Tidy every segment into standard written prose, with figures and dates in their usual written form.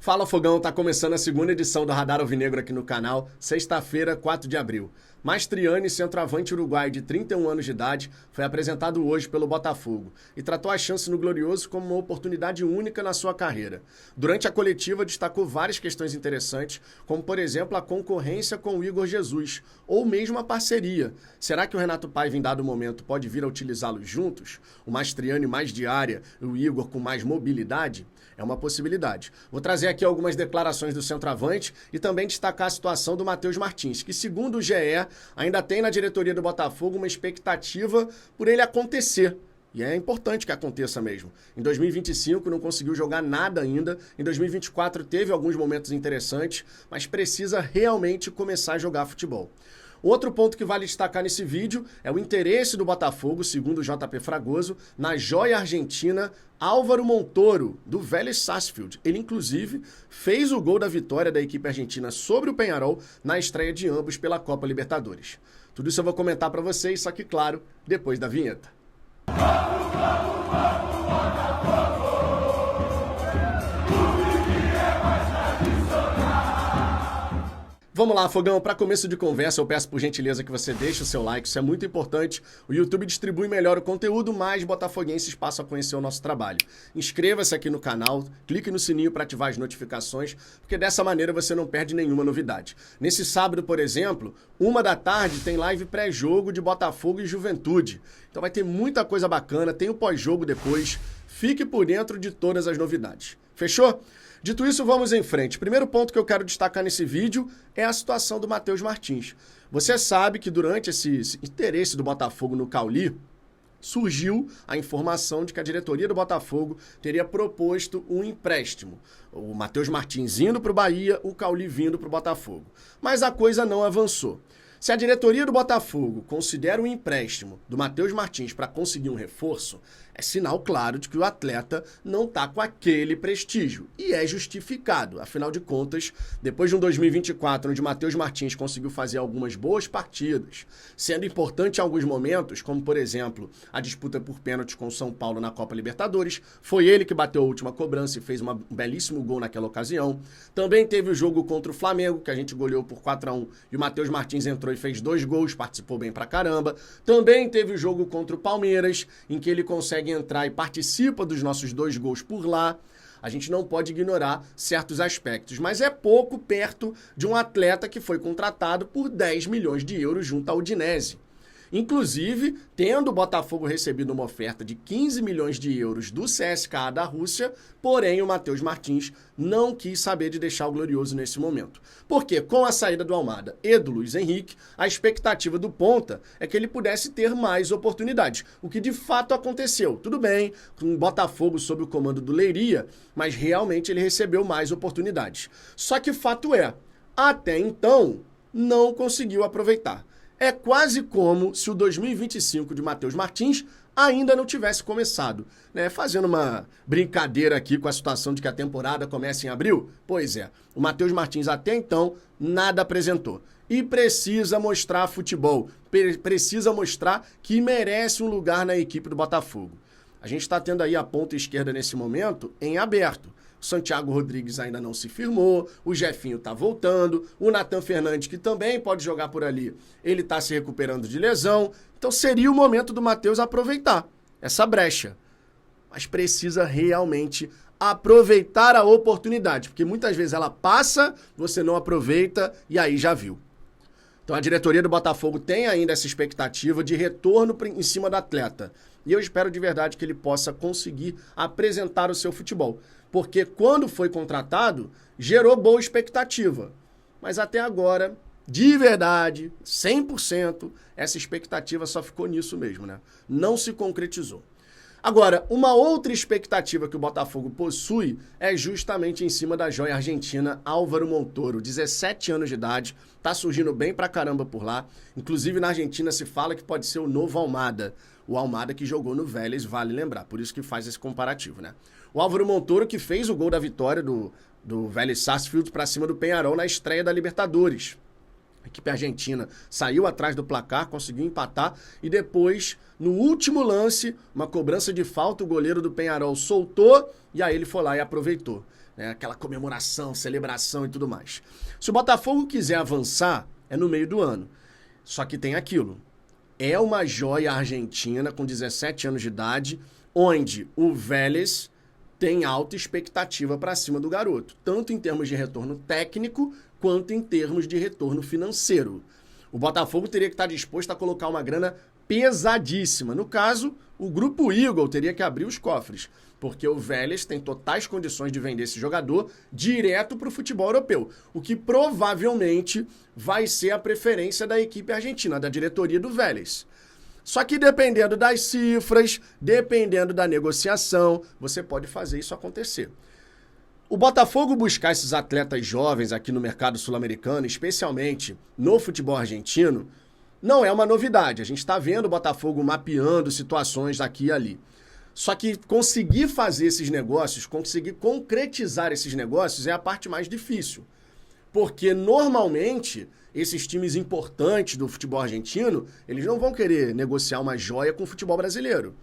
Fala Fogão, tá começando a segunda edição do Radar Alvinegro aqui no canal, sexta-feira, 4 de abril. Mastriani, centroavante uruguaio de 31 anos de idade, foi apresentado hoje pelo Botafogo e tratou a chance no Glorioso como uma oportunidade única na sua carreira. Durante a coletiva, destacou várias questões interessantes, como, por exemplo, a concorrência com o Igor Jesus, ou mesmo a parceria. Será que o Renato Paiva, em dado momento, pode vir a utilizá-los juntos? O Mastriani mais de área e o Igor com mais mobilidade? É uma possibilidade. Vou trazer aqui algumas declarações do centroavante e também destacar a situação do Matheus Martins, que, segundo o GE, ainda tem na diretoria do Botafogo uma expectativa por ele acontecer. E é importante que aconteça mesmo. Em 2025 não conseguiu jogar nada ainda. Em 2024 teve alguns momentos interessantes, mas precisa realmente começar a jogar futebol. Outro ponto que vale destacar nesse vídeo é o interesse do Botafogo, segundo o JP Fragoso, na joia argentina Álvaro Montoro, do Vélez Sarsfield. Ele, inclusive, fez o gol da vitória da equipe argentina sobre o Peñarol na estreia de ambos pela Copa Libertadores. Tudo isso eu vou comentar para vocês, só que, claro, depois da vinheta. Vamos lá, Fogão, para começo de conversa eu peço por gentileza que você deixe o seu like, isso é muito importante. O YouTube distribui melhor o conteúdo, mais botafoguenses passam a conhecer o nosso trabalho. Inscreva-se aqui no canal, clique no sininho para ativar as notificações, porque dessa maneira você não perde nenhuma novidade. Nesse sábado, por exemplo, 1 da tarde tem live pré-jogo de Botafogo e Juventude. Então vai ter muita coisa bacana, tem o pós-jogo depois. Fique por dentro de todas as novidades. Fechou? Dito isso, vamos em frente. Primeiro ponto que eu quero destacar nesse vídeo é a situação do Matheus Martins. Você sabe que durante esse interesse do Botafogo no Cauli, surgiu a informação de que a diretoria do Botafogo teria proposto um empréstimo. O Matheus Martins indo para o Bahia, o Cauli vindo para o Botafogo. Mas a coisa não avançou. Se a diretoria do Botafogo considera um empréstimo do Matheus Martins para conseguir um reforço, é sinal claro de que o atleta não está com aquele prestígio. E é justificado. Afinal de contas, depois de um 2024 onde o Matheus Martins conseguiu fazer algumas boas partidas, sendo importante em alguns momentos, como por exemplo, a disputa por pênaltis com o São Paulo na Copa Libertadores, foi ele que bateu a última cobrança e fez um belíssimo gol naquela ocasião. Também teve o jogo contra o Flamengo, que a gente goleou por 4-1 e o Matheus Martins entrou e fez 2 gols, participou bem pra caramba. Também teve o jogo contra o Palmeiras, em que ele consegue entrar e participa dos nossos 2 gols por lá. A gente não pode ignorar certos aspectos, mas é pouco perto de um atleta que foi contratado por 10 milhões de euros junto à Udinese. Inclusive, tendo o Botafogo recebido uma oferta de 15 milhões de euros do CSKA da Rússia, porém o Matheus Martins não quis saber de deixar o Glorioso nesse momento. Porque com a saída do Almada e do Luiz Henrique, a expectativa do ponta é que ele pudesse ter mais oportunidades, o que de fato aconteceu. Tudo bem, com o Botafogo sob o comando do Leiria, mas realmente ele recebeu mais oportunidades. Só que fato é, até então, não conseguiu aproveitar. É quase como se o 2025 de Matheus Martins ainda não tivesse começado, né? Fazendo uma brincadeira aqui com a situação de que a temporada começa em abril. Pois é, o Matheus Martins até então nada apresentou. E precisa mostrar futebol, precisa mostrar que merece um lugar na equipe do Botafogo. A gente está tendo aí a ponta esquerda nesse momento em aberto. O Santiago Rodrigues ainda não se firmou, o Jefinho está voltando, o Nathan Fernandes, que também pode jogar por ali, ele está se recuperando de lesão. Então seria o momento do Matheus aproveitar essa brecha. Mas precisa realmente aproveitar a oportunidade, porque muitas vezes ela passa, você não aproveita e aí já viu. Então a diretoria do Botafogo tem ainda essa expectativa de retorno em cima do atleta. E eu espero de verdade que ele possa conseguir apresentar o seu futebol. Porque quando foi contratado, gerou boa expectativa. Mas até agora, de verdade, 100%, essa expectativa só ficou nisso mesmo, né? Não se concretizou. Agora, uma outra expectativa que o Botafogo possui é justamente em cima da joia argentina Álvaro Montoro, 17 anos de idade, tá surgindo bem pra caramba por lá. Inclusive na Argentina se fala que pode ser o novo Almada. O Almada que jogou no Vélez, vale lembrar, por isso que faz esse comparativo, né? O Álvaro Montoro que fez o gol da vitória do Vélez Sarsfield pra cima do Peñarol na estreia da Libertadores. A equipe argentina saiu atrás do placar, conseguiu empatar e depois, no último lance, uma cobrança de falta, o goleiro do Peñarol soltou e aí ele foi lá e aproveitou. né? Aquela comemoração, celebração e tudo mais. Se o Botafogo quiser avançar, é no meio do ano. Só que tem aquilo. É uma joia argentina com 17 anos de idade, onde o Vélez tem alta expectativa para cima do garoto, tanto em termos de retorno técnico, quanto em termos de retorno financeiro. O Botafogo teria que estar disposto a colocar uma grana pesadíssima. No caso, o Grupo Eagle teria que abrir os cofres, porque o Vélez tem totais condições de vender esse jogador direto para o futebol europeu, o que provavelmente vai ser a preferência da equipe argentina, da diretoria do Vélez. Só que dependendo das cifras, dependendo da negociação, você pode fazer isso acontecer. O Botafogo buscar esses atletas jovens aqui no mercado sul-americano, especialmente no futebol argentino, não é uma novidade. A gente está vendo o Botafogo mapeando situações aqui e ali. Só que conseguir fazer esses negócios, conseguir concretizar esses negócios é a parte mais difícil. Porque normalmente esses times importantes do futebol argentino, eles não vão querer negociar uma joia com o futebol brasileiro.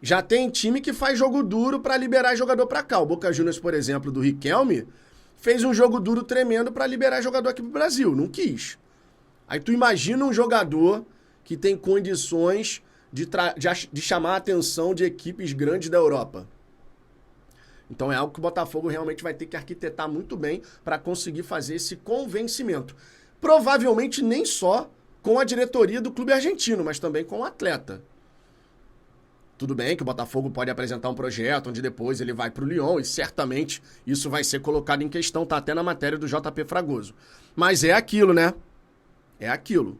Já tem time que faz jogo duro para liberar jogador para cá. O Boca Juniors, por exemplo, do Riquelme, fez um jogo duro tremendo para liberar jogador aqui pro Brasil. Não quis. Aí tu imagina um jogador que tem condições de chamar a atenção de equipes grandes da Europa. Então é algo que o Botafogo realmente vai ter que arquitetar muito bem para conseguir fazer esse convencimento. Provavelmente nem só com a diretoria do clube argentino, mas também com o atleta. Tudo bem que o Botafogo pode apresentar um projeto onde depois ele vai para o Lyon e certamente isso vai ser colocado em questão, tá até na matéria do JP Fragoso. Mas é aquilo, né? É aquilo.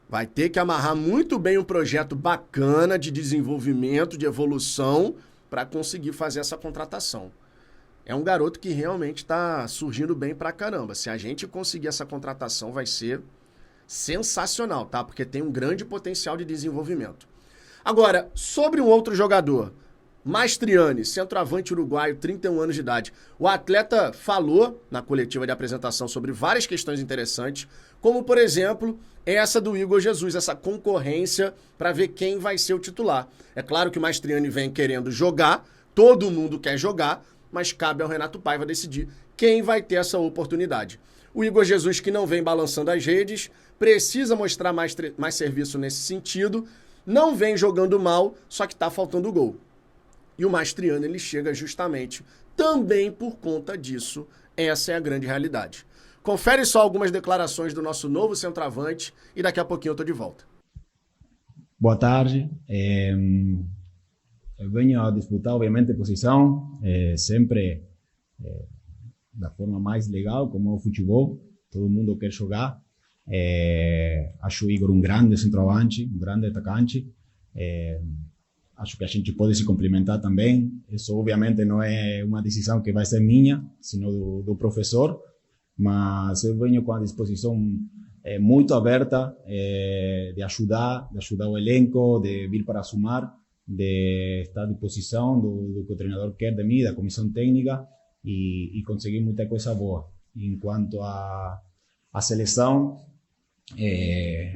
Vai ter que amarrar muito bem um projeto bacana de desenvolvimento, de evolução, para conseguir fazer essa contratação. É um garoto que realmente está surgindo bem pra caramba. Se a gente conseguir essa contratação, vai ser sensacional, tá? Porque tem um grande potencial de desenvolvimento. Agora, sobre um outro jogador, Mastriani, centroavante uruguaio, 31 anos de idade. O atleta falou na coletiva de apresentação sobre várias questões interessantes, como, por exemplo, essa do Igor Jesus, essa concorrência para ver quem vai ser o titular. É claro que o Mastriani vem querendo jogar, todo mundo quer jogar, mas cabe ao Renato Paiva decidir quem vai ter essa oportunidade. O Igor Jesus, que não vem balançando as redes, precisa mostrar mais serviço nesse sentido, não vem jogando mal, só que está faltando gol. E o Mastriani, ele chega justamente também por conta disso. Essa é a grande realidade. Confere só algumas declarações do nosso novo centroavante e daqui a pouquinho eu tô de volta. Boa tarde. Eu venho a disputar, obviamente, posição, sempre da forma mais legal, como é o futebol. Todo mundo quer jogar. Acho o Igor um grande centroavante, um grande atacante. Acho que a gente pode se complementar também. Isso, obviamente, não é uma decisão que vai ser minha, sino do professor. Mas eu venho com a disposição muito aberta de ajudar o elenco, de vir para somar, de estar à disposição do que o treinador quer de mim, da comissão técnica, e conseguir muita coisa boa. Enquanto à seleção,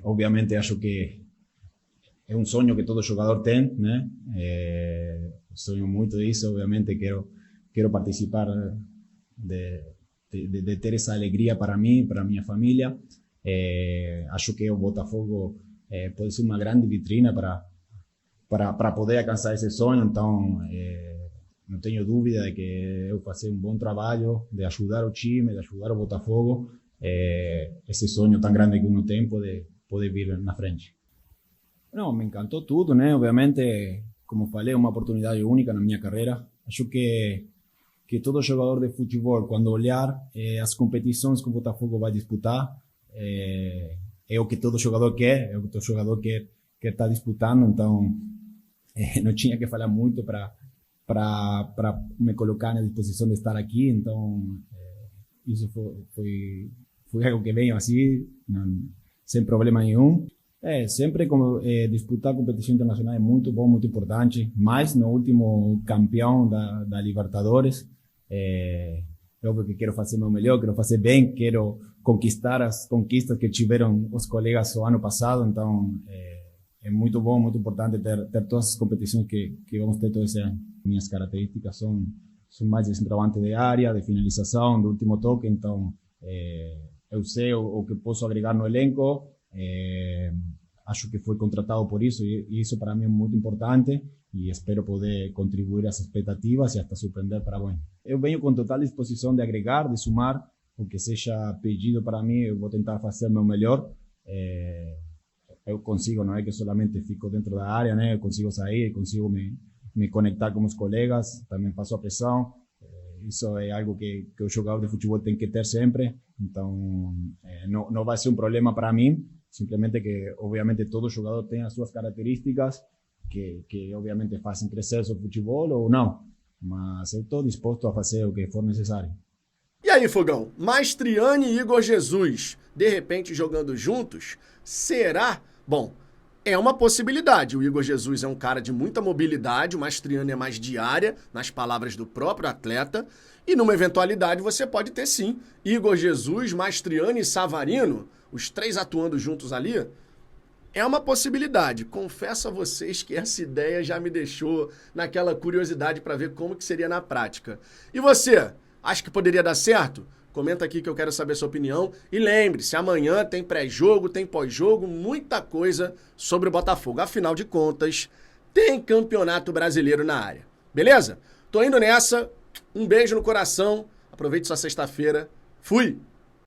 obviamente acho que é um sonho que todo jogador tem, né? Sonho muito disso, obviamente quero participar de ter essa alegria para mim, para minha família. Acho que o Botafogo pode ser uma grande vitrina para poder alcançar esse sonho, então não tenho dúvida de que eu fazer um bom trabalho, de ajudar o time, de ajudar o Botafogo, esse sonho tão grande que uno tem pode vir na frente. Não, me encantou tudo, né? Obviamente, como falei, é uma oportunidade única na minha carreira. Acho que todo jogador de futebol, quando olhar as competições que o Botafogo vai disputar, é o que todo jogador quer, é o que todo jogador quer estar disputando. Então, não tinha que falar muito para me colocar na disposição de estar aqui. Então, isso foi algo que veio assim, sem problema nenhum. Sempre disputar competição internacional é muito bom, muito importante. Mas no último campeão da Libertadores, óbvio que quero fazer meu melhor, quero fazer bem, quero conquistar as conquistas que tiveram os colegas o ano passado. Então é muito bom, muito importante ter todas as competições que vamos ter todo esse ano. Minhas características sou mais de centroavante de área, de finalização, do último toque, então eu sei o que posso agregar no elenco. Acho que foi contratado por isso e isso para mim é muito importante e espero poder contribuir às expectativas e até surpreender para bem. Eu venho com total disposição de agregar, de somar, o que seja pedido para mim, eu vou tentar fazer meu melhor. Eu consigo, não é que solamente fico dentro da área, né? Eu consigo sair, consigo me conectar com os colegas, também faço a pressão. Isso é algo que o jogador de futebol tem que ter sempre, então não vai ser um problema para mim, simplesmente que, obviamente, todo jogador tem as suas características que obviamente fazem crescer o seu futebol ou não, mas eu estou disposto a fazer o que for necessário. E aí, Fogão, Mastriani e Igor Jesus, de repente jogando juntos, será? Bom, é uma possibilidade. O Igor Jesus é um cara de muita mobilidade, o Mastriani é mais de área, nas palavras do próprio atleta, e numa eventualidade você pode ter sim Igor Jesus, Mastriani e Savarino, os três atuando juntos ali. É uma possibilidade. Confesso a vocês que essa ideia já me deixou naquela curiosidade para ver como que seria na prática. E você? Acha que poderia dar certo? Comenta aqui que eu quero saber a sua opinião. E lembre-se, amanhã tem pré-jogo, tem pós-jogo, muita coisa sobre o Botafogo. Afinal de contas, tem Campeonato Brasileiro na área. Beleza? Tô indo nessa. Um beijo no coração. Aproveite sua sexta-feira. Fui!